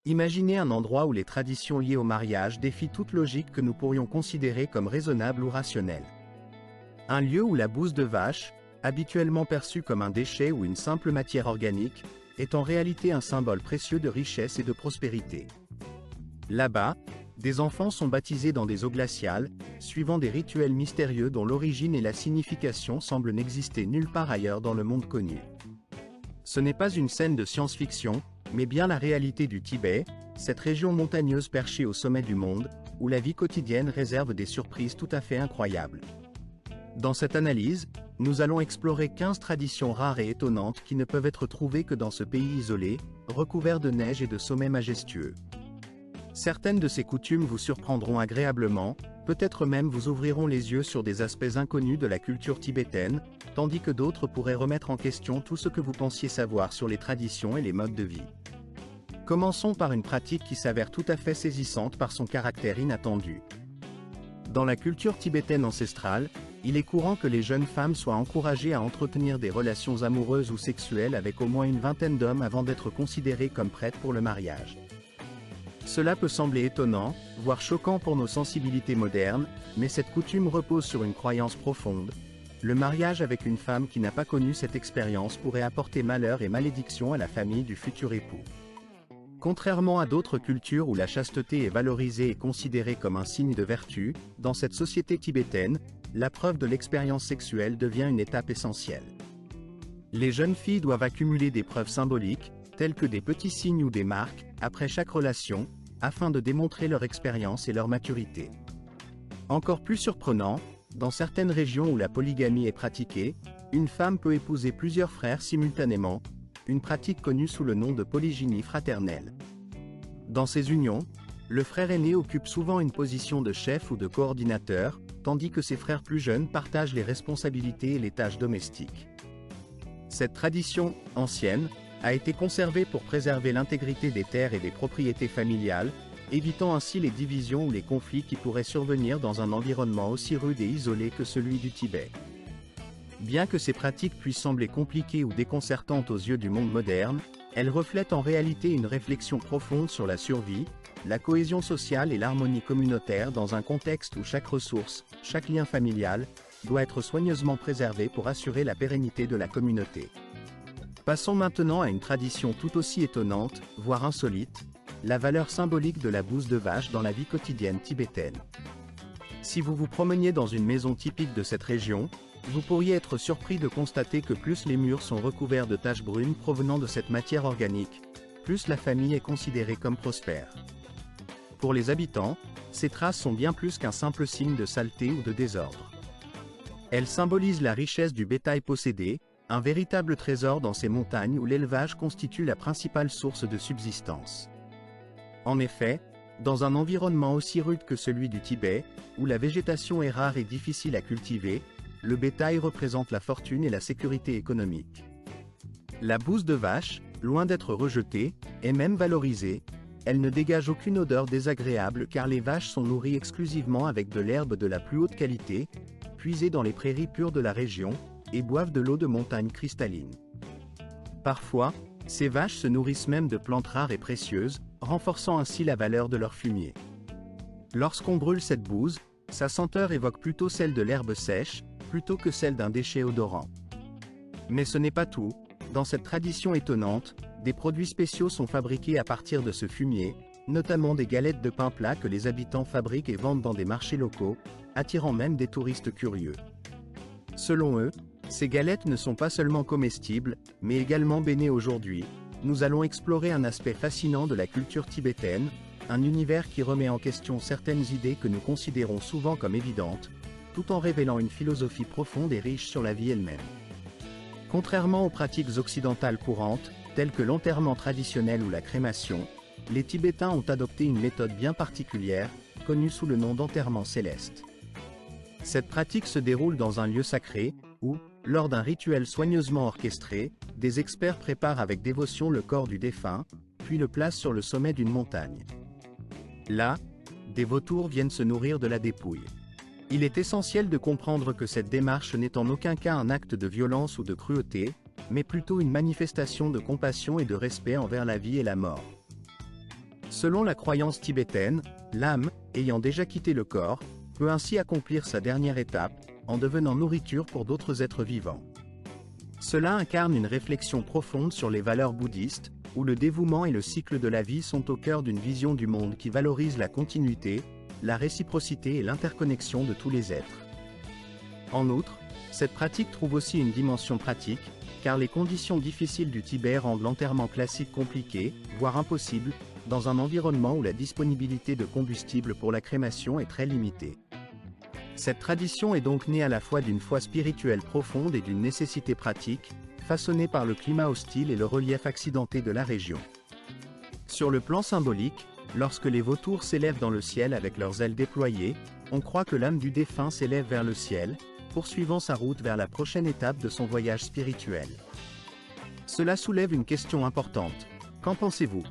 Imaginez un endroit où les traditions liées au mariage défient toute logique que nous pourrions considérer comme raisonnable ou rationnelle. Un lieu où la bouse de vache, habituellement perçue comme un déchet ou une simple matière organique, est en réalité un symbole précieux de richesse et de prospérité. Là-bas, des enfants sont baptisés dans des eaux glaciales, suivant des rituels mystérieux dont l'origine et la signification semblent n'exister nulle part ailleurs dans le monde connu. Ce n'est pas une scène de science-fiction, mais bien la réalité du Tibet, cette région montagneuse perchée au sommet du monde, où la vie quotidienne réserve des surprises tout à fait incroyables. Dans cette analyse, nous allons explorer 15 traditions rares et étonnantes qui ne peuvent être trouvées que dans ce pays isolé, recouvert de neige et de sommets majestueux. Certaines de ces coutumes vous surprendront agréablement, peut-être même vous ouvriront les yeux sur des aspects inconnus de la culture tibétaine, tandis que d'autres pourraient remettre en question tout ce que vous pensiez savoir sur les traditions et les modes de vie. Commençons par une pratique qui s'avère tout à fait saisissante par son caractère inattendu. Dans la culture tibétaine ancestrale, il est courant que les jeunes femmes soient encouragées à entretenir des relations amoureuses ou sexuelles avec au moins une vingtaine d'hommes avant d'être considérées comme prêtes pour le mariage. Cela peut sembler étonnant, voire choquant pour nos sensibilités modernes, mais cette coutume repose sur une croyance profonde. Le mariage avec une femme qui n'a pas connu cette expérience pourrait apporter malheur et malédiction à la famille du futur époux. Contrairement à d'autres cultures où la chasteté est valorisée et considérée comme un signe de vertu, dans cette société tibétaine, la preuve de l'expérience sexuelle devient une étape essentielle. Les jeunes filles doivent accumuler des preuves symboliques, tels que des petits signes ou des marques, après chaque relation, afin de démontrer leur expérience et leur maturité. Encore plus surprenant, dans certaines régions où la polygamie est pratiquée, une femme peut épouser plusieurs frères simultanément, une pratique connue sous le nom de polygynie fraternelle. Dans ces unions, le frère aîné occupe souvent une position de chef ou de coordinateur, tandis que ses frères plus jeunes partagent les responsabilités et les tâches domestiques. Cette tradition, ancienne, a été conservée pour préserver l'intégrité des terres et des propriétés familiales, évitant ainsi les divisions ou les conflits qui pourraient survenir dans un environnement aussi rude et isolé que celui du Tibet. Bien que ces pratiques puissent sembler compliquées ou déconcertantes aux yeux du monde moderne, elles reflètent en réalité une réflexion profonde sur la survie, la cohésion sociale et l'harmonie communautaire dans un contexte où chaque ressource, chaque lien familial, doit être soigneusement préservé pour assurer la pérennité de la communauté. Passons maintenant à une tradition tout aussi étonnante, voire insolite, la valeur symbolique de la bouse de vache dans la vie quotidienne tibétaine. Si vous vous promeniez dans une maison typique de cette région, vous pourriez être surpris de constater que plus les murs sont recouverts de taches brunes provenant de cette matière organique, plus la famille est considérée comme prospère. Pour les habitants, ces traces sont bien plus qu'un simple signe de saleté ou de désordre. Elles symbolisent la richesse du bétail possédé, un véritable trésor dans ces montagnes où l'élevage constitue la principale source de subsistance. En effet, dans un environnement aussi rude que celui du Tibet, où la végétation est rare et difficile à cultiver, le bétail représente la fortune et la sécurité économique. La bouse de vache, loin d'être rejetée, est même valorisée. Elle ne dégage aucune odeur désagréable car les vaches sont nourries exclusivement avec de l'herbe de la plus haute qualité, puisée dans les prairies pures de la région, et boivent de l'eau de montagne cristalline. Parfois, ces vaches se nourrissent même de plantes rares et précieuses, renforçant ainsi la valeur de leur fumier. Lorsqu'on brûle cette bouse, sa senteur évoque plutôt celle de l'herbe sèche, plutôt que celle d'un déchet odorant. Mais ce n'est pas tout, dans cette tradition étonnante, des produits spéciaux sont fabriqués à partir de ce fumier, notamment des galettes de pain plat que les habitants fabriquent et vendent dans des marchés locaux, attirant même des touristes curieux. Selon eux, ces galettes ne sont pas seulement comestibles, mais également bénées aujourd'hui. Nous allons explorer un aspect fascinant de la culture tibétaine, un univers qui remet en question certaines idées que nous considérons souvent comme évidentes, tout en révélant une philosophie profonde et riche sur la vie elle-même. Contrairement aux pratiques occidentales courantes, telles que l'enterrement traditionnel ou la crémation, les Tibétains ont adopté une méthode bien particulière, connue sous le nom d'enterrement céleste. Cette pratique se déroule dans un lieu sacré, où, lors d'un rituel soigneusement orchestré, des experts préparent avec dévotion le corps du défunt, puis le placent sur le sommet d'une montagne. Là, des vautours viennent se nourrir de la dépouille. Il est essentiel de comprendre que cette démarche n'est en aucun cas un acte de violence ou de cruauté, mais plutôt une manifestation de compassion et de respect envers la vie et la mort. Selon la croyance tibétaine, l'âme, ayant déjà quitté le corps, peut ainsi accomplir sa dernière étape, en devenant nourriture pour d'autres êtres vivants. Cela incarne une réflexion profonde sur les valeurs bouddhistes, où le dévouement et le cycle de la vie sont au cœur d'une vision du monde qui valorise la continuité, la réciprocité et l'interconnexion de tous les êtres. En outre, cette pratique trouve aussi une dimension pratique, car les conditions difficiles du Tibet rendent l'enterrement classique compliqué, voire impossible, dans un environnement où la disponibilité de combustible pour la crémation est très limitée. Cette tradition est donc née à la fois d'une foi spirituelle profonde et d'une nécessité pratique, façonnée par le climat hostile et le relief accidenté de la région. Sur le plan symbolique, lorsque les vautours s'élèvent dans le ciel avec leurs ailes déployées, on croit que l'âme du défunt s'élève vers le ciel, poursuivant sa route vers la prochaine étape de son voyage spirituel. Cela soulève une question importante. Qu'en pensez-vous ?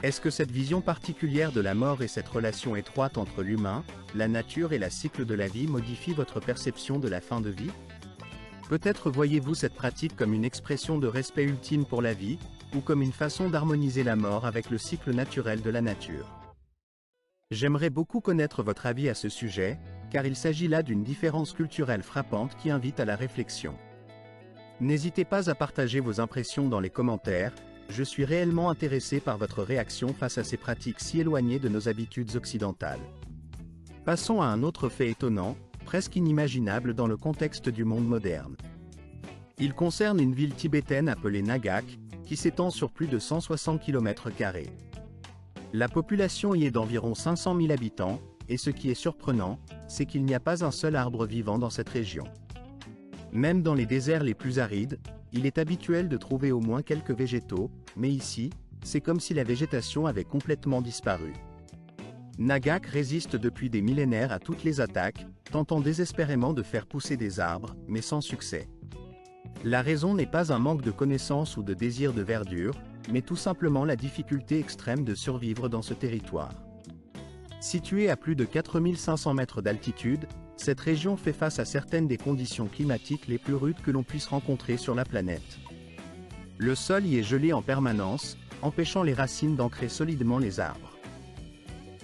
Est-ce que cette vision particulière de la mort et cette relation étroite entre l'humain, la nature et le cycle de la vie modifie votre perception de la fin de vie ? Peut-être voyez-vous cette pratique comme une expression de respect ultime pour la vie, ou comme une façon d'harmoniser la mort avec le cycle naturel de la nature. J'aimerais beaucoup connaître votre avis à ce sujet, car il s'agit là d'une différence culturelle frappante qui invite à la réflexion. N'hésitez pas à partager vos impressions dans les commentaires, je suis réellement intéressé par votre réaction face à ces pratiques si éloignées de nos habitudes occidentales. Passons à un autre fait étonnant, presque inimaginable dans le contexte du monde moderne. Il concerne une ville tibétaine appelée Nagak, qui s'étend sur plus de 160 km². La population y est d'environ 500 000 habitants, et ce qui est surprenant, c'est qu'il n'y a pas un seul arbre vivant dans cette région. Même dans les déserts les plus arides, il est habituel de trouver au moins quelques végétaux, mais ici, c'est comme si la végétation avait complètement disparu. Nagak résiste depuis des millénaires à toutes les attaques, tentant désespérément de faire pousser des arbres, mais sans succès. La raison n'est pas un manque de connaissances ou de désir de verdure, mais tout simplement la difficulté extrême de survivre dans ce territoire. Située à plus de 4500 mètres d'altitude, cette région fait face à certaines des conditions climatiques les plus rudes que l'on puisse rencontrer sur la planète. Le sol y est gelé en permanence, empêchant les racines d'ancrer solidement les arbres.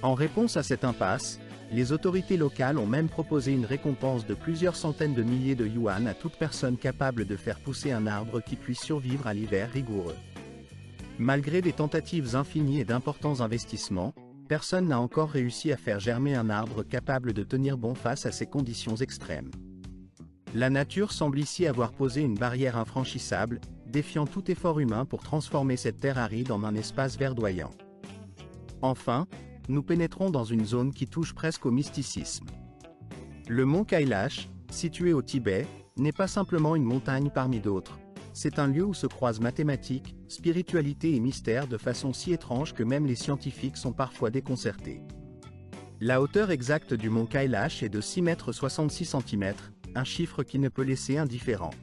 En réponse à cette impasse, les autorités locales ont même proposé une récompense de plusieurs centaines de milliers de yuan à toute personne capable de faire pousser un arbre qui puisse survivre à l'hiver rigoureux. Malgré des tentatives infinies et d'importants investissements, personne n'a encore réussi à faire germer un arbre capable de tenir bon face à ces conditions extrêmes. La nature semble ici avoir posé une barrière infranchissable, défiant tout effort humain pour transformer cette terre aride en un espace verdoyant. Enfin, nous pénétrons dans une zone qui touche presque au mysticisme. Le mont Kailash, situé au Tibet, n'est pas simplement une montagne parmi d'autres. C'est un lieu où se croisent mathématiques, spiritualité et mystère de façon si étrange que même les scientifiques sont parfois déconcertés. La hauteur exacte du mont Kailash est de 6,66 m, un chiffre qui ne peut laisser indifférent.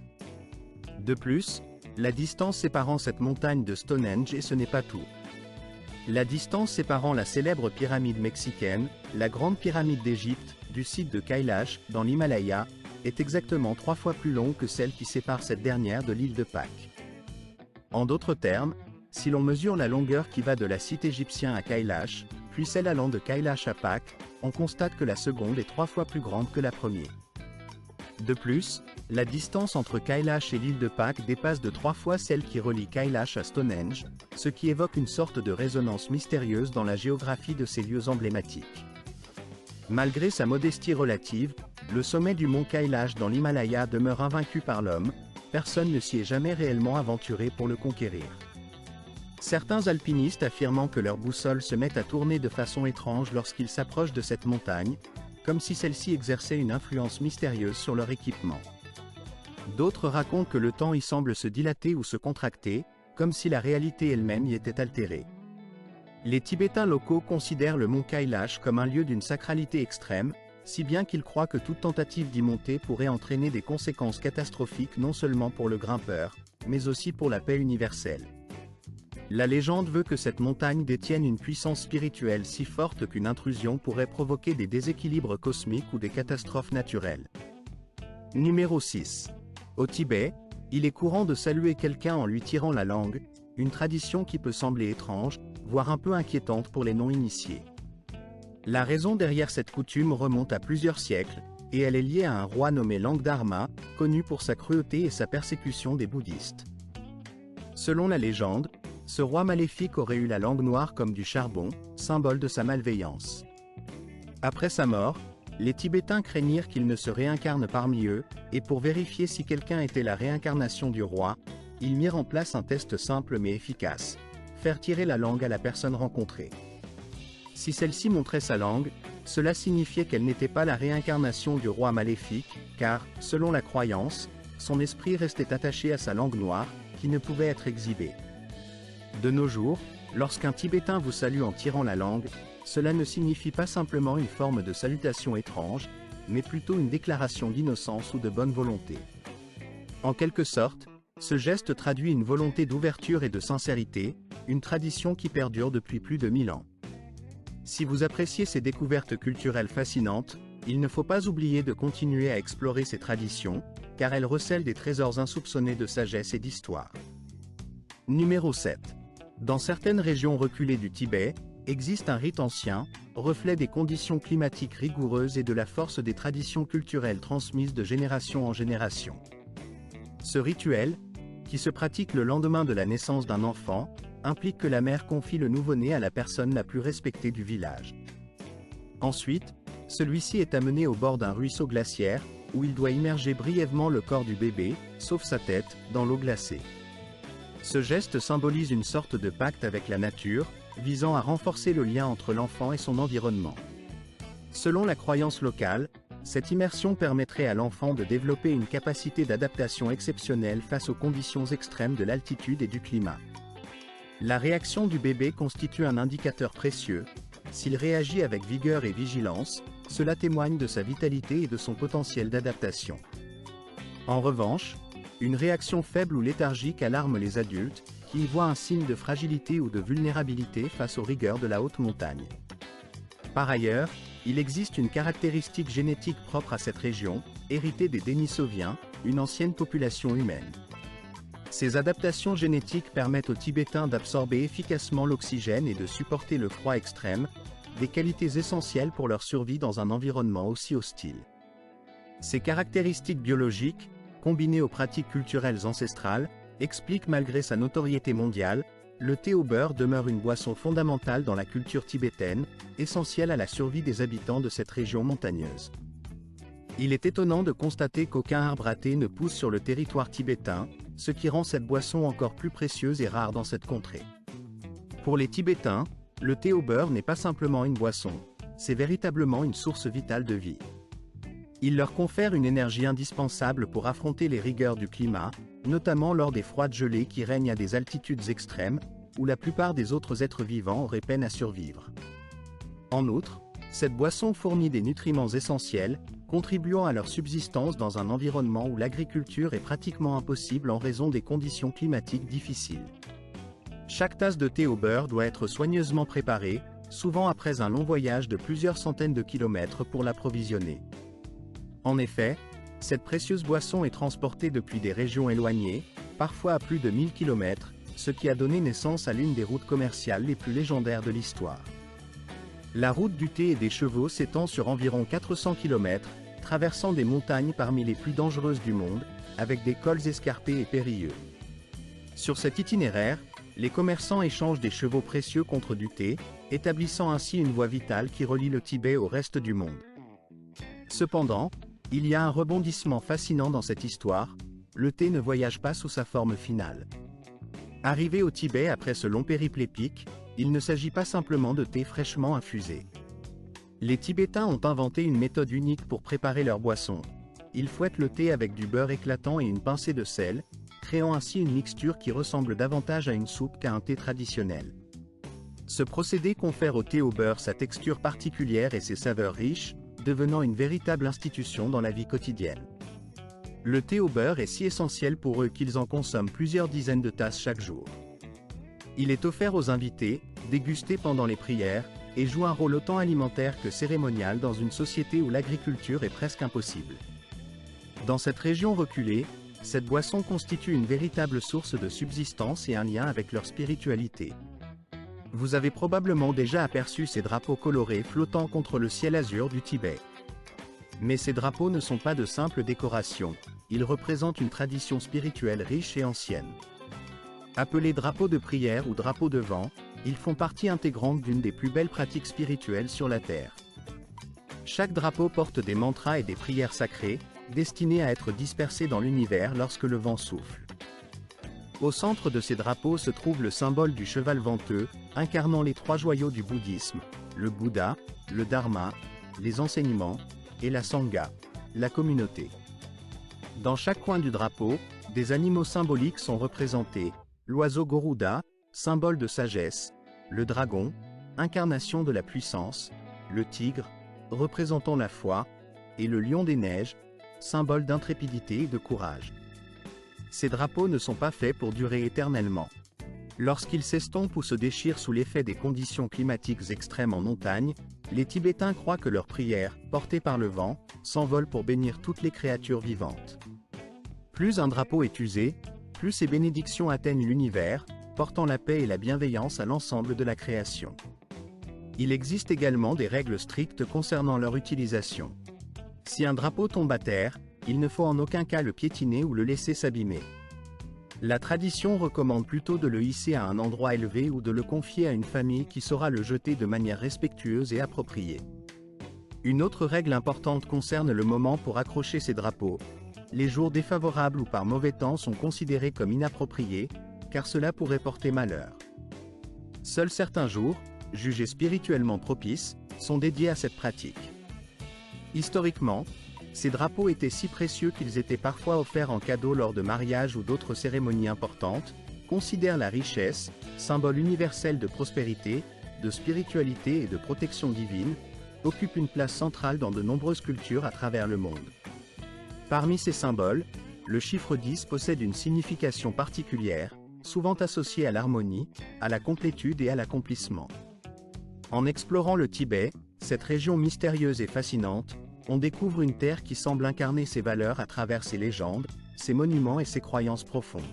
De plus, la distance séparant cette montagne de Stonehenge et ce n'est pas tout. La distance séparant la célèbre pyramide mexicaine, la grande pyramide d'Égypte, du site de Kailash, dans l'Himalaya, est exactement 3 fois plus longue que celle qui sépare cette dernière de l'île de Pâques. En d'autres termes, si l'on mesure la longueur qui va de la site égyptien à Kailash, puis celle allant de Kailash à Pâques, on constate que la seconde est 3 fois plus grande que la première. De plus, la distance entre Kailash et l'île de Pâques dépasse de 3 fois celle qui relie Kailash à Stonehenge, ce qui évoque une sorte de résonance mystérieuse dans la géographie de ces lieux emblématiques. Malgré sa modestie relative, le sommet du mont Kailash dans l'Himalaya demeure invaincu par l'homme, personne ne s'y est jamais réellement aventuré pour le conquérir. Certains alpinistes affirmant que leur boussole se met à tourner de façon étrange lorsqu'ils s'approchent de cette montagne, comme si celle-ci exerçait une influence mystérieuse sur leur équipement. D'autres racontent que le temps y semble se dilater ou se contracter, comme si la réalité elle-même y était altérée. Les Tibétains locaux considèrent le mont Kailash comme un lieu d'une sacralité extrême, si bien qu'ils croient que toute tentative d'y monter pourrait entraîner des conséquences catastrophiques non seulement pour le grimpeur, mais aussi pour la paix universelle. La légende veut que cette montagne détienne une puissance spirituelle si forte qu'une intrusion pourrait provoquer des déséquilibres cosmiques ou des catastrophes naturelles. Numéro 6. Au Tibet, il est courant de saluer quelqu'un en lui tirant la langue, une tradition qui peut sembler étrange, voire un peu inquiétante pour les non-initiés. La raison derrière cette coutume remonte à plusieurs siècles, et elle est liée à un roi nommé Langdharma, connu pour sa cruauté et sa persécution des bouddhistes. Selon la légende, ce roi maléfique aurait eu la langue noire comme du charbon, symbole de sa malveillance. Après sa mort, les Tibétains craignirent qu'il ne se réincarne parmi eux, et pour vérifier si quelqu'un était la réincarnation du roi, ils mirent en place un test simple mais efficace: faire tirer la langue à la personne rencontrée. Si celle-ci montrait sa langue, cela signifiait qu'elle n'était pas la réincarnation du roi maléfique, car, selon la croyance, son esprit restait attaché à sa langue noire, qui ne pouvait être exhibée. De nos jours, lorsqu'un Tibétain vous salue en tirant la langue, cela ne signifie pas simplement une forme de salutation étrange, mais plutôt une déclaration d'innocence ou de bonne volonté. En quelque sorte, ce geste traduit une volonté d'ouverture et de sincérité, une tradition qui perdure depuis plus de 1000 ans. Si vous appréciez ces découvertes culturelles fascinantes, il ne faut pas oublier de continuer à explorer ces traditions, car elles recèlent des trésors insoupçonnés de sagesse et d'histoire. Numéro 7. Dans certaines régions reculées du Tibet, existe un rite ancien, reflet des conditions climatiques rigoureuses et de la force des traditions culturelles transmises de génération en génération. Ce rituel, qui se pratique le lendemain de la naissance d'un enfant, implique que la mère confie le nouveau-né à la personne la plus respectée du village. Ensuite, celui-ci est amené au bord d'un ruisseau glaciaire, où il doit immerger brièvement le corps du bébé, sauf sa tête, dans l'eau glacée. Ce geste symbolise une sorte de pacte avec la nature, visant à renforcer le lien entre l'enfant et son environnement. Selon la croyance locale, cette immersion permettrait à l'enfant de développer une capacité d'adaptation exceptionnelle face aux conditions extrêmes de l'altitude et du climat. La réaction du bébé constitue un indicateur précieux. S'il réagit avec vigueur et vigilance, cela témoigne de sa vitalité et de son potentiel d'adaptation. En revanche, une réaction faible ou léthargique alarme les adultes, qui y voient un signe de fragilité ou de vulnérabilité face aux rigueurs de la haute montagne. Par ailleurs, il existe une caractéristique génétique propre à cette région, héritée des Denisoviens, une ancienne population humaine. Ces adaptations génétiques permettent aux Tibétains d'absorber efficacement l'oxygène et de supporter le froid extrême, des qualités essentielles pour leur survie dans un environnement aussi hostile. Ces caractéristiques biologiques, combinées aux pratiques culturelles ancestrales, expliquent malgré sa notoriété mondiale, le thé au beurre demeure une boisson fondamentale dans la culture tibétaine, essentielle à la survie des habitants de cette région montagneuse. Il est étonnant de constater qu'aucun arbre à thé ne pousse sur le territoire tibétain, ce qui rend cette boisson encore plus précieuse et rare dans cette contrée. Pour les Tibétains, le thé au beurre n'est pas simplement une boisson, c'est véritablement une source vitale de vie. Il leur confère une énergie indispensable pour affronter les rigueurs du climat, notamment lors des froides gelées qui règnent à des altitudes extrêmes, où la plupart des autres êtres vivants auraient peine à survivre. En outre, cette boisson fournit des nutriments essentiels, contribuant à leur subsistance dans un environnement où l'agriculture est pratiquement impossible en raison des conditions climatiques difficiles. Chaque tasse de thé au beurre doit être soigneusement préparée, souvent après un long voyage de plusieurs centaines de kilomètres pour l'approvisionner. En effet, cette précieuse boisson est transportée depuis des régions éloignées, parfois à plus de 1000 km, ce qui a donné naissance à l'une des routes commerciales les plus légendaires de l'histoire. La route du thé et des chevaux s'étend sur environ 400 km, traversant des montagnes parmi les plus dangereuses du monde, avec des cols escarpés et périlleux. Sur cet itinéraire, les commerçants échangent des chevaux précieux contre du thé, établissant ainsi une voie vitale qui relie le Tibet au reste du monde. Cependant, il y a un rebondissement fascinant dans cette histoire, le thé ne voyage pas sous sa forme finale. Arrivé au Tibet après ce long périple épique, il ne s'agit pas simplement de thé fraîchement infusé. Les Tibétains ont inventé une méthode unique pour préparer leur boisson. Ils fouettent le thé avec du beurre éclatant et une pincée de sel, créant ainsi une mixture qui ressemble davantage à une soupe qu'à un thé traditionnel. Ce procédé confère au thé au beurre sa texture particulière et ses saveurs riches, devenant une véritable institution dans la vie quotidienne. Le thé au beurre est si essentiel pour eux qu'ils en consomment plusieurs dizaines de tasses chaque jour. Il est offert aux invités, dégusté pendant les prières, et joue un rôle autant alimentaire que cérémonial dans une société où l'agriculture est presque impossible. Dans cette région reculée, Cette boisson constitue une véritable source de subsistance et un lien avec leur spiritualité. Vous avez probablement déjà aperçu ces drapeaux colorés flottant contre le ciel azur du Tibet. Mais ces drapeaux ne sont pas de simples décorations, ils représentent une tradition spirituelle riche et ancienne. Appelés drapeaux de prière ou drapeaux de vent, ils font partie intégrante d'une des plus belles pratiques spirituelles sur la Terre. Chaque drapeau porte des mantras et des prières sacrées, destinés à être dispersés dans l'univers lorsque le vent souffle. Au centre de ces drapeaux se trouve le symbole du cheval venteux, incarnant les trois joyaux du bouddhisme, le Bouddha, le Dharma, les enseignements, et la Sangha, la communauté. Dans chaque coin du drapeau, des animaux symboliques sont représentés, l'oiseau Garuda, symbole de sagesse, le dragon, incarnation de la puissance, le tigre, représentant la foi, et le lion des neiges, symbole d'intrépidité et de courage. Ces drapeaux ne sont pas faits pour durer éternellement. Lorsqu'ils s'estompent ou se déchirent sous l'effet des conditions climatiques extrêmes en montagne, les Tibétains croient que leurs prières, portées par le vent, s'envolent pour bénir toutes les créatures vivantes. Plus un drapeau est usé, plus ses bénédictions atteignent l'univers, portant la paix et la bienveillance à l'ensemble de la création. Il existe également des règles strictes concernant leur utilisation. Si un drapeau tombe à terre, il ne faut en aucun cas le piétiner ou le laisser s'abîmer. La tradition recommande plutôt de le hisser à un endroit élevé ou de le confier à une famille qui saura le jeter de manière respectueuse et appropriée. Une autre règle importante concerne le moment pour accrocher ces drapeaux. Les jours défavorables ou par mauvais temps sont considérés comme inappropriés, car cela pourrait porter malheur. Seuls certains jours, jugés spirituellement propices, sont dédiés à cette pratique. Historiquement, ces drapeaux étaient si précieux qu'ils étaient parfois offerts en cadeau lors de mariages ou d'autres cérémonies importantes, considèrent la richesse, symbole universel de prospérité, de spiritualité et de protection divine, occupe une place centrale dans de nombreuses cultures à travers le monde. Parmi ces symboles, le chiffre 10 possède une signification particulière, souvent associée à l'harmonie, à la complétude et à l'accomplissement. En explorant le Tibet, cette région mystérieuse et fascinante, on découvre une terre qui semble incarner ses valeurs à travers ses légendes, ses monuments et ses croyances profondes.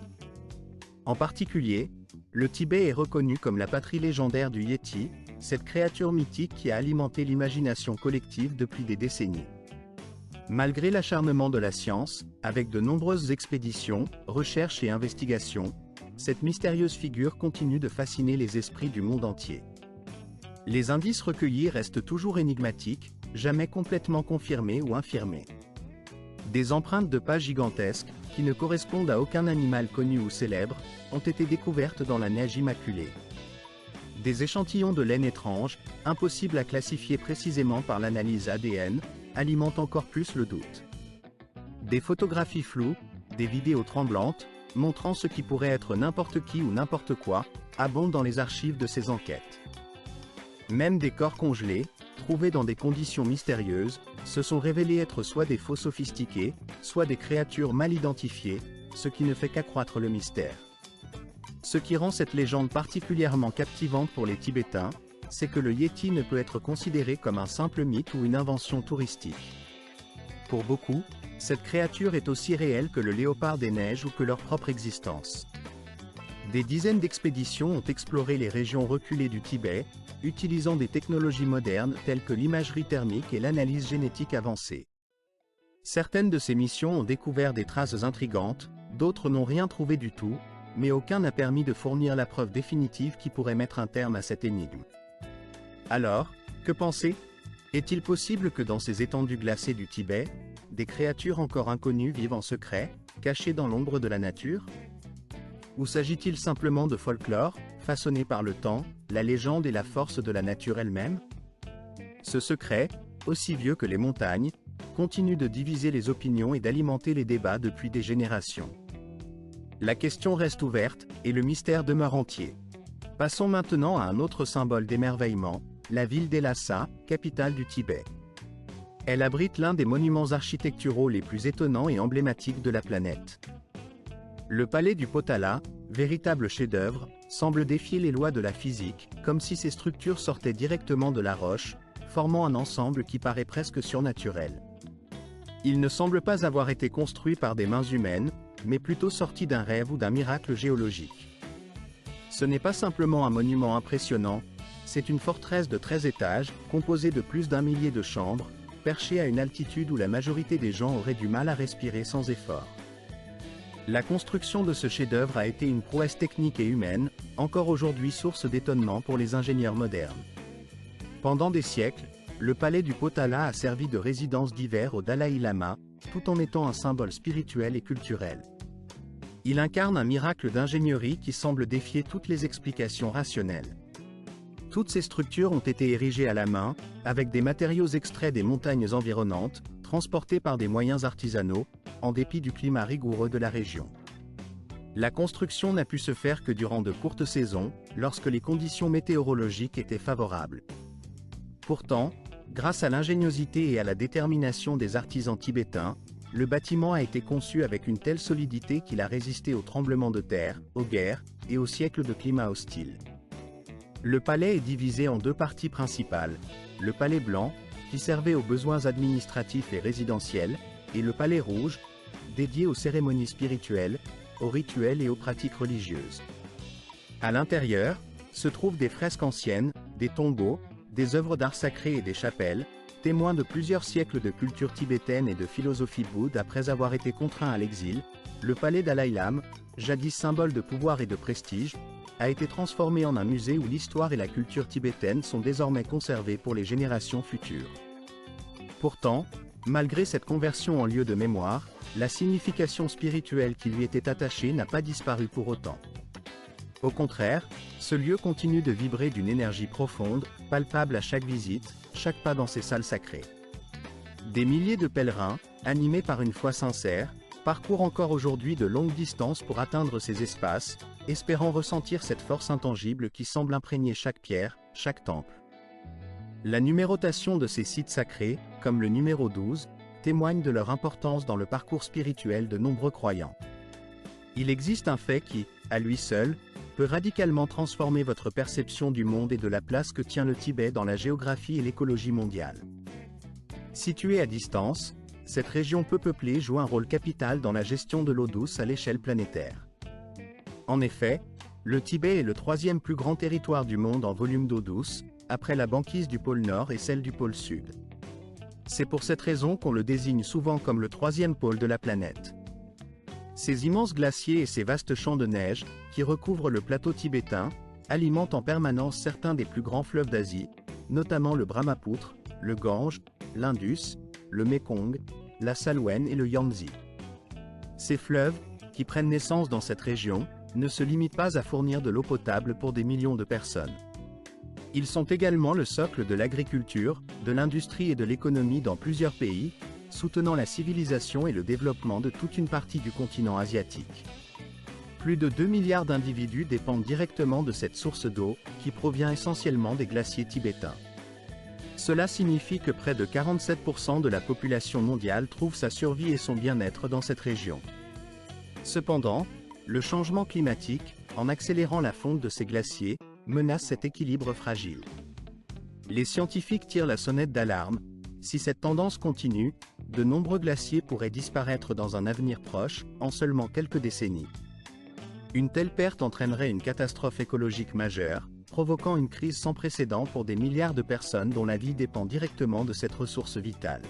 En particulier, le Tibet est reconnu comme la patrie légendaire du Yéti, cette créature mythique qui a alimenté l'imagination collective depuis des décennies. Malgré l'acharnement de la science, avec de nombreuses expéditions, recherches et investigations, cette mystérieuse figure continue de fasciner les esprits du monde entier. Les indices recueillis restent toujours énigmatiques, jamais complètement confirmés ou infirmés. Des empreintes de pas gigantesques, qui ne correspondent à aucun animal connu ou célèbre, ont été découvertes dans la neige immaculée. Des échantillons de laine étranges, impossibles à classifier précisément par l'analyse ADN, alimentent encore plus le doute. Des photographies floues, des vidéos tremblantes, montrant ce qui pourrait être n'importe qui ou n'importe quoi, abondent dans les archives de ces enquêtes. Même des corps congelés, trouvés dans des conditions mystérieuses, se sont révélés être soit des faux sophistiqués, soit des créatures mal identifiées, ce qui ne fait qu'accroître le mystère. Ce qui rend cette légende particulièrement captivante pour les Tibétains, c'est que le Yéti ne peut être considéré comme un simple mythe ou une invention touristique. Pour beaucoup, cette créature est aussi réelle que le léopard des neiges ou que leur propre existence. Des dizaines d'expéditions ont exploré les régions reculées du Tibet, utilisant des technologies modernes telles que l'imagerie thermique et l'analyse génétique avancée. Certaines de ces missions ont découvert des traces intrigantes, d'autres n'ont rien trouvé du tout, mais aucun n'a permis de fournir la preuve définitive qui pourrait mettre un terme à cette énigme. Alors, que penser? Est-il possible que dans ces étendues glacées du Tibet, des créatures encore inconnues vivent en secret, cachées dans l'ombre de la nature? Ou s'agit-il simplement de folklore, façonné par le temps, la légende et la force de la nature elle-même? Ce secret, aussi vieux que les montagnes, continue de diviser les opinions et d'alimenter les débats depuis des générations. La question reste ouverte, et le mystère demeure entier. Passons maintenant à un autre symbole d'émerveillement, la ville d'E-Lhasa, capitale du Tibet. Elle abrite l'un des monuments architecturaux les plus étonnants et emblématiques de la planète. Le palais du Potala, véritable chef-d'œuvre, semble défier les lois de la physique, comme si ces structures sortaient directement de la roche, formant un ensemble qui paraît presque surnaturel. Il ne semble pas avoir été construit par des mains humaines, mais plutôt sorti d'un rêve ou d'un miracle géologique. Ce n'est pas simplement un monument impressionnant, c'est une forteresse de 13 étages, composée de plus d'1 millier de chambres, perchée à une altitude où la majorité des gens auraient du mal à respirer sans effort. La construction de ce chef-d'œuvre a été une prouesse technique et humaine, encore aujourd'hui source d'étonnement pour les ingénieurs modernes. Pendant des siècles, le palais du Potala a servi de résidence d'hiver au Dalaï Lama, tout en étant un symbole spirituel et culturel. Il incarne un miracle d'ingénierie qui semble défier toutes les explications rationnelles. Toutes ces structures ont été érigées à la main, avec des matériaux extraits des montagnes environnantes, transportés par des moyens artisanaux, en dépit du climat rigoureux de la région. La construction n'a pu se faire que durant de courtes saisons, lorsque les conditions météorologiques étaient favorables. Pourtant, grâce à l'ingéniosité et à la détermination des artisans tibétains, le bâtiment a été conçu avec une telle solidité qu'il a résisté aux tremblements de terre, aux guerres et aux siècles de climat hostile. Le palais est divisé en deux parties principales, le palais blanc, qui servait aux besoins administratifs et résidentiels, et le palais rouge, dédié aux cérémonies spirituelles, aux rituels et aux pratiques religieuses. À l'intérieur, se trouvent des fresques anciennes, des tombeaux, des œuvres d'art sacré et des chapelles, témoins de plusieurs siècles de culture tibétaine et de philosophie bouddhe après avoir été contraint à l'exil. Le palais Dalaï Lama, jadis symbole de pouvoir et de prestige, a été transformé en un musée où l'histoire et la culture tibétaine sont désormais conservées pour les générations futures. Pourtant, malgré cette conversion en lieu de mémoire, la signification spirituelle qui lui était attachée n'a pas disparu pour autant. Au contraire, ce lieu continue de vibrer d'une énergie profonde, palpable à chaque visite, chaque pas dans ces salles sacrées. Des milliers de pèlerins, animés par une foi sincère, parcourent encore aujourd'hui de longues distances pour atteindre ces espaces, espérant ressentir cette force intangible qui semble imprégner chaque pierre, chaque temple. La numérotation de ces sites sacrés, comme le numéro 12, témoigne de leur importance dans le parcours spirituel de nombreux croyants. Il existe un fait qui, à lui seul, peut radicalement transformer votre perception du monde et de la place que tient le Tibet dans la géographie et l'écologie mondiale. Située à distance, cette région peu peuplée joue un rôle capital dans la gestion de l'eau douce à l'échelle planétaire. En effet, le Tibet est le troisième plus grand territoire du monde en volume d'eau douce, après la banquise du pôle Nord et celle du pôle Sud. C'est pour cette raison qu'on le désigne souvent comme le troisième pôle de la planète. Ces immenses glaciers et ces vastes champs de neige, qui recouvrent le plateau tibétain, alimentent en permanence certains des plus grands fleuves d'Asie, notamment le Brahmapoutre, le Gange, l'Indus, le Mékong, la Salween et le Yangtze. Ces fleuves, qui prennent naissance dans cette région, ne se limitent pas à fournir de l'eau potable pour des millions de personnes. Ils sont également le socle de l'agriculture, de l'industrie et de l'économie dans plusieurs pays, soutenant la civilisation et le développement de toute une partie du continent asiatique. Plus de 2 milliards d'individus dépendent directement de cette source d'eau, qui provient essentiellement des glaciers tibétains. Cela signifie que près de 47% de la population mondiale trouve sa survie et son bien-être dans cette région. Cependant, le changement climatique, en accélérant la fonte de ces glaciers, menace cet équilibre fragile. Les scientifiques tirent la sonnette d'alarme. Si cette tendance continue, de nombreux glaciers pourraient disparaître dans un avenir proche, en seulement quelques décennies. Une telle perte entraînerait une catastrophe écologique majeure, provoquant une crise sans précédent pour des milliards de personnes dont la vie dépend directement de cette ressource vitale.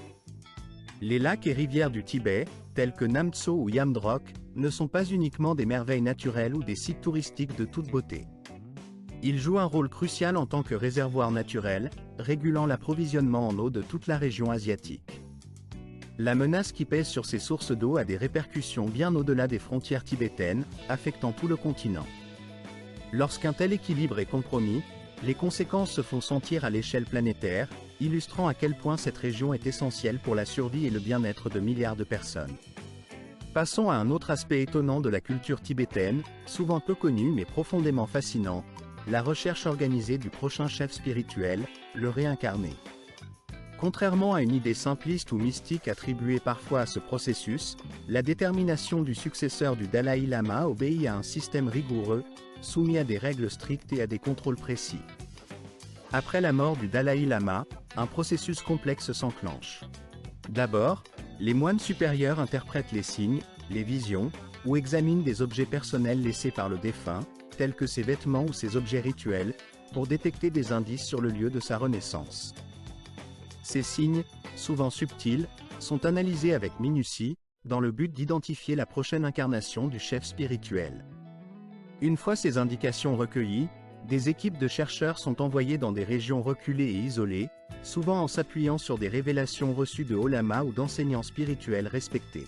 Les lacs et rivières du Tibet, tels que Namtso ou Yamdrok, ne sont pas uniquement des merveilles naturelles ou des sites touristiques de toute beauté. Ils jouent un rôle crucial en tant que réservoir naturel, régulant l'approvisionnement en eau de toute la région asiatique. La menace qui pèse sur ces sources d'eau a des répercussions bien au-delà des frontières tibétaines, affectant tout le continent. Lorsqu'un tel équilibre est compromis, les conséquences se font sentir à l'échelle planétaire, illustrant à quel point cette région est essentielle pour la survie et le bien-être de milliards de personnes. Passons à un autre aspect étonnant de la culture tibétaine, souvent peu connu mais profondément fascinant, la recherche organisée du prochain chef spirituel, le réincarné. Contrairement à une idée simpliste ou mystique attribuée parfois à ce processus, la détermination du successeur du Dalaï Lama obéit à un système rigoureux, soumis à des règles strictes et à des contrôles précis. Après la mort du Dalaï Lama, un processus complexe s'enclenche. D'abord, les moines supérieurs interprètent les signes, les visions, ou examinent des objets personnels laissés par le défunt, tels que ses vêtements ou ses objets rituels, pour détecter des indices sur le lieu de sa renaissance. Ces signes, souvent subtils, sont analysés avec minutie, dans le but d'identifier la prochaine incarnation du chef spirituel. Une fois ces indications recueillies, des équipes de chercheurs sont envoyées dans des régions reculées et isolées, souvent en s'appuyant sur des révélations reçues de hauts lamas ou d'enseignants spirituels respectés.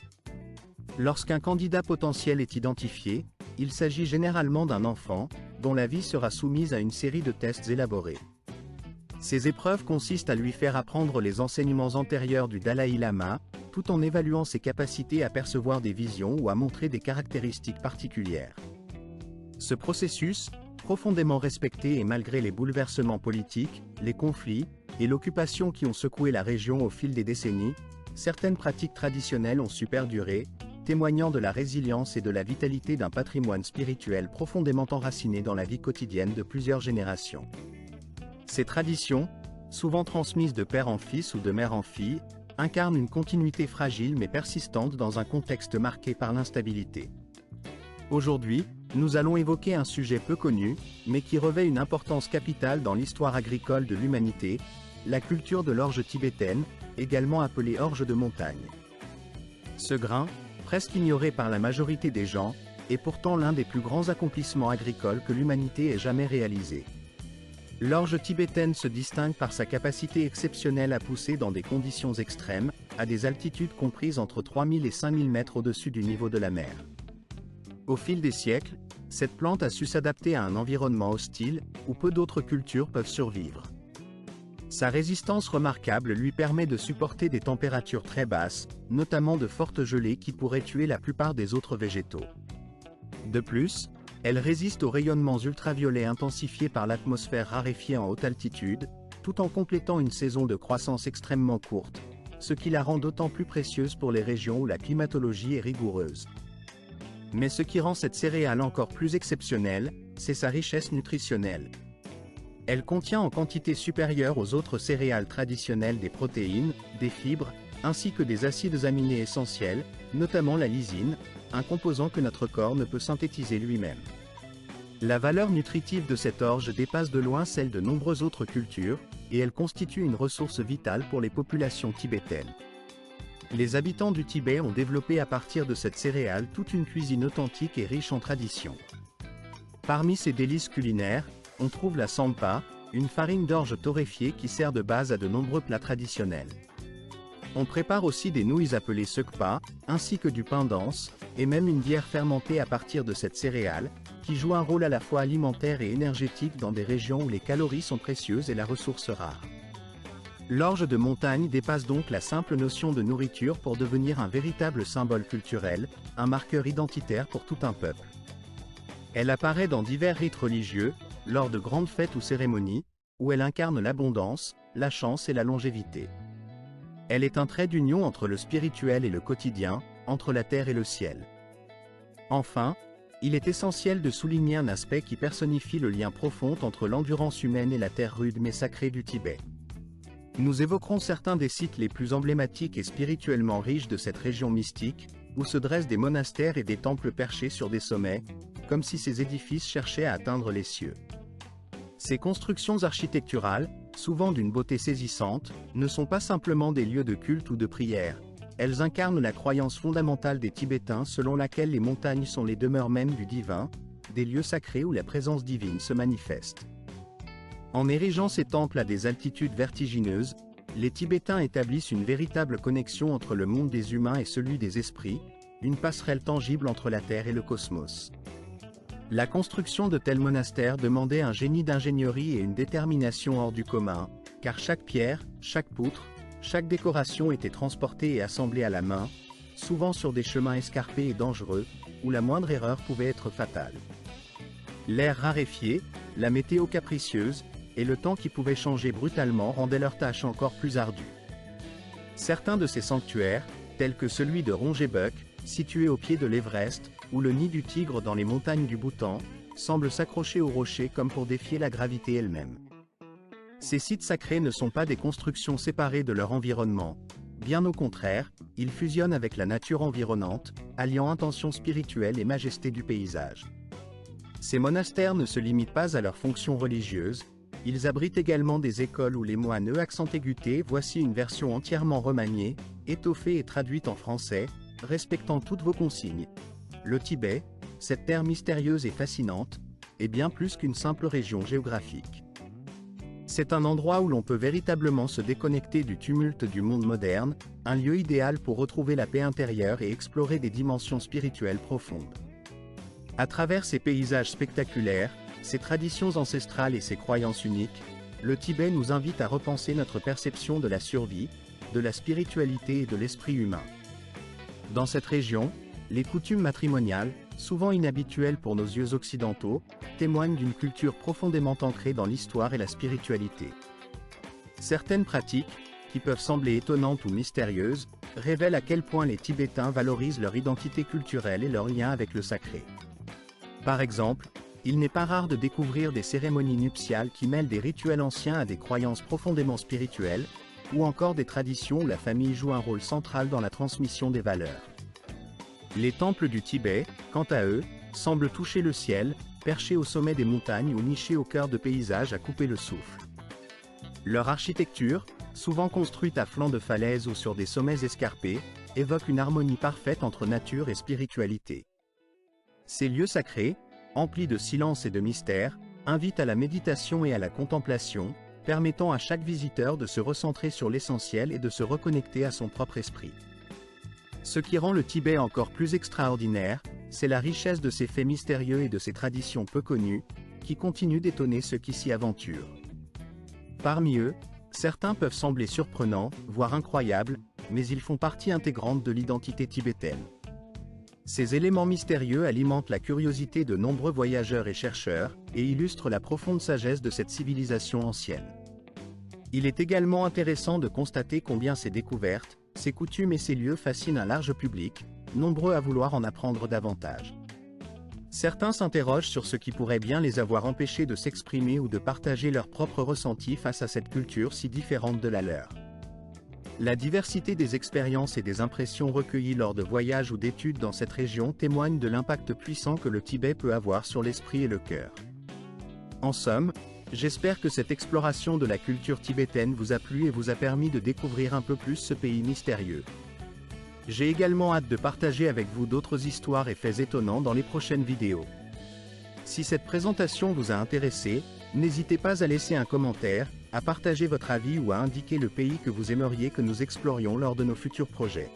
Lorsqu'un candidat potentiel est identifié, il s'agit généralement d'un enfant, dont la vie sera soumise à une série de tests élaborés. Ces épreuves consistent à lui faire apprendre les enseignements antérieurs du Dalaï Lama, tout en évaluant ses capacités à percevoir des visions ou à montrer des caractéristiques particulières. Ce processus, profondément respecté et malgré les bouleversements politiques, les conflits et l'occupation qui ont secoué la région au fil des décennies, certaines pratiques traditionnelles ont su perdurer, témoignant de la résilience et de la vitalité d'un patrimoine spirituel profondément enraciné dans la vie quotidienne de plusieurs générations. Ces traditions, souvent transmises de père en fils ou de mère en fille, incarnent une continuité fragile mais persistante dans un contexte marqué par l'instabilité. Aujourd'hui, nous allons évoquer un sujet peu connu, mais qui revêt une importance capitale dans l'histoire agricole de l'humanité, la culture de l'orge tibétaine, également appelée orge de montagne. Ce grain, presque ignoré par la majorité des gens, est pourtant l'un des plus grands accomplissements agricoles que l'humanité ait jamais réalisé. L'orge tibétaine se distingue par sa capacité exceptionnelle à pousser dans des conditions extrêmes, à des altitudes comprises entre 3000 et 5000 mètres au-dessus du niveau de la mer. Au fil des siècles, cette plante a su s'adapter à un environnement hostile, où peu d'autres cultures peuvent survivre. Sa résistance remarquable lui permet de supporter des températures très basses, notamment de fortes gelées qui pourraient tuer la plupart des autres végétaux. De plus, elle résiste aux rayonnements ultraviolets intensifiés par l'atmosphère raréfiée en haute altitude, tout en complétant une saison de croissance extrêmement courte, ce qui la rend d'autant plus précieuse pour les régions où la climatologie est rigoureuse. Mais ce qui rend cette céréale encore plus exceptionnelle, c'est sa richesse nutritionnelle. Elle contient en quantité supérieure aux autres céréales traditionnelles des protéines, des fibres, ainsi que des acides aminés essentiels, notamment la lysine, un composant que notre corps ne peut synthétiser lui-même. La valeur nutritive de cette orge dépasse de loin celle de nombreuses autres cultures, et elle constitue une ressource vitale pour les populations tibétaines. Les habitants du Tibet ont développé à partir de cette céréale toute une cuisine authentique et riche en traditions. Parmi ces délices culinaires, on trouve la tsampa, une farine d'orge torréfiée qui sert de base à de nombreux plats traditionnels. On prépare aussi des nouilles appelées sekpa, ainsi que du pain dense, et même une bière fermentée à partir de cette céréale, qui joue un rôle à la fois alimentaire et énergétique dans des régions où les calories sont précieuses et la ressource rare. L'orge de montagne dépasse donc la simple notion de nourriture pour devenir un véritable symbole culturel, un marqueur identitaire pour tout un peuple. Elle apparaît dans divers rites religieux, lors de grandes fêtes ou cérémonies, où elle incarne l'abondance, la chance et la longévité. Elle est un trait d'union entre le spirituel et le quotidien, entre la terre et le ciel. Enfin, il est essentiel de souligner un aspect qui personnifie le lien profond entre l'endurance humaine et la terre rude mais sacrée du Tibet. Nous évoquerons certains des sites les plus emblématiques et spirituellement riches de cette région mystique, où se dressent des monastères et des temples perchés sur des sommets, comme si ces édifices cherchaient à atteindre les cieux. Ces constructions architecturales, souvent d'une beauté saisissante, ne sont pas simplement des lieux de culte ou de prière. Elles incarnent la croyance fondamentale des Tibétains selon laquelle les montagnes sont les demeures mêmes du divin, des lieux sacrés où la présence divine se manifeste. En érigeant ces temples à des altitudes vertigineuses, les Tibétains établissent une véritable connexion entre le monde des humains et celui des esprits, une passerelle tangible entre la Terre et le cosmos. La construction de tels monastères demandait un génie d'ingénierie et une détermination hors du commun, car chaque pierre, chaque poutre, chaque décoration était transportée et assemblée à la main, souvent sur des chemins escarpés et dangereux, où la moindre erreur pouvait être fatale. L'air raréfié, la météo capricieuse, et le temps qui pouvait changer brutalement rendaient leur tâche encore plus ardue. Certains de ces sanctuaires, tels que celui de Rongebuk, situé au pied de l'Everest, ou le nid du tigre dans les montagnes du Bhoutan, semblent s'accrocher aux rochers comme pour défier la gravité elle-même. Ces sites sacrés ne sont pas des constructions séparées de leur environnement, bien au contraire, ils fusionnent avec la nature environnante, alliant intention spirituelle et majesté du paysage. Ces monastères ne se limitent pas à leur fonction religieuse, ils abritent également des écoles où les moines accent aigu T. Voici une version entièrement remaniée, étoffée et traduite en français, respectant toutes vos consignes. Le Tibet, cette terre mystérieuse et fascinante, est bien plus qu'une simple région géographique. C'est un endroit où l'on peut véritablement se déconnecter du tumulte du monde moderne, un lieu idéal pour retrouver la paix intérieure et explorer des dimensions spirituelles profondes. À travers ces paysages spectaculaires, ses traditions ancestrales et ses croyances uniques, le Tibet nous invite à repenser notre perception de la survie, de la spiritualité et de l'esprit humain. Dans cette région, les coutumes matrimoniales, souvent inhabituelles pour nos yeux occidentaux, témoignent d'une culture profondément ancrée dans l'histoire et la spiritualité. Certaines pratiques, qui peuvent sembler étonnantes ou mystérieuses, révèlent à quel point les Tibétains valorisent leur identité culturelle et leur lien avec le sacré. Par exemple, il n'est pas rare de découvrir des cérémonies nuptiales qui mêlent des rituels anciens à des croyances profondément spirituelles, ou encore des traditions où la famille joue un rôle central dans la transmission des valeurs. Les temples du Tibet, quant à eux, semblent toucher le ciel, perchés au sommet des montagnes ou nichés au cœur de paysages à couper le souffle. Leur architecture, souvent construite à flanc de falaises ou sur des sommets escarpés, évoque une harmonie parfaite entre nature et spiritualité. Ces lieux sacrés, emplis de silence et de mystère, invitent à la méditation et à la contemplation, permettant à chaque visiteur de se recentrer sur l'essentiel et de se reconnecter à son propre esprit. Ce qui rend le Tibet encore plus extraordinaire, c'est la richesse de ses faits mystérieux et de ses traditions peu connues, qui continuent d'étonner ceux qui s'y aventurent. Parmi eux, certains peuvent sembler surprenants, voire incroyables, mais ils font partie intégrante de l'identité tibétaine. Ces éléments mystérieux alimentent la curiosité de nombreux voyageurs et chercheurs, et illustrent la profonde sagesse de cette civilisation ancienne. Il est également intéressant de constater combien ces découvertes, ces coutumes et ces lieux fascinent un large public, nombreux à vouloir en apprendre davantage. Certains s'interrogent sur ce qui pourrait bien les avoir empêchés de s'exprimer ou de partager leurs propres ressentis face à cette culture si différente de la leur. La diversité des expériences et des impressions recueillies lors de voyages ou d'études dans cette région témoigne de l'impact puissant que le Tibet peut avoir sur l'esprit et le cœur. En somme, j'espère que cette exploration de la culture tibétaine vous a plu et vous a permis de découvrir un peu plus ce pays mystérieux. J'ai également hâte de partager avec vous d'autres histoires et faits étonnants dans les prochaines vidéos. Si cette présentation vous a intéressé, n'hésitez pas à laisser un commentaire, à partager votre avis ou à indiquer le pays que vous aimeriez que nous explorions lors de nos futurs projets.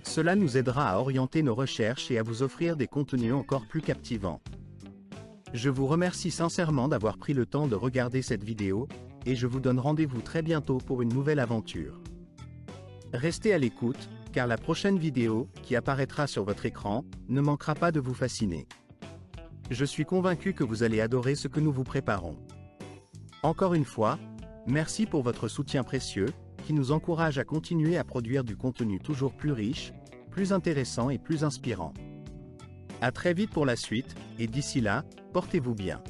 Cela nous aidera à orienter nos recherches et à vous offrir des contenus encore plus captivants. Je vous remercie sincèrement d'avoir pris le temps de regarder cette vidéo, et je vous donne rendez-vous très bientôt pour une nouvelle aventure. Restez à l'écoute, car la prochaine vidéo, qui apparaîtra sur votre écran, ne manquera pas de vous fasciner. Je suis convaincu que vous allez adorer ce que nous vous préparons. Encore une fois, merci pour votre soutien précieux, qui nous encourage à continuer à produire du contenu toujours plus riche, plus intéressant et plus inspirant. À très vite pour la suite, et d'ici là, portez-vous bien.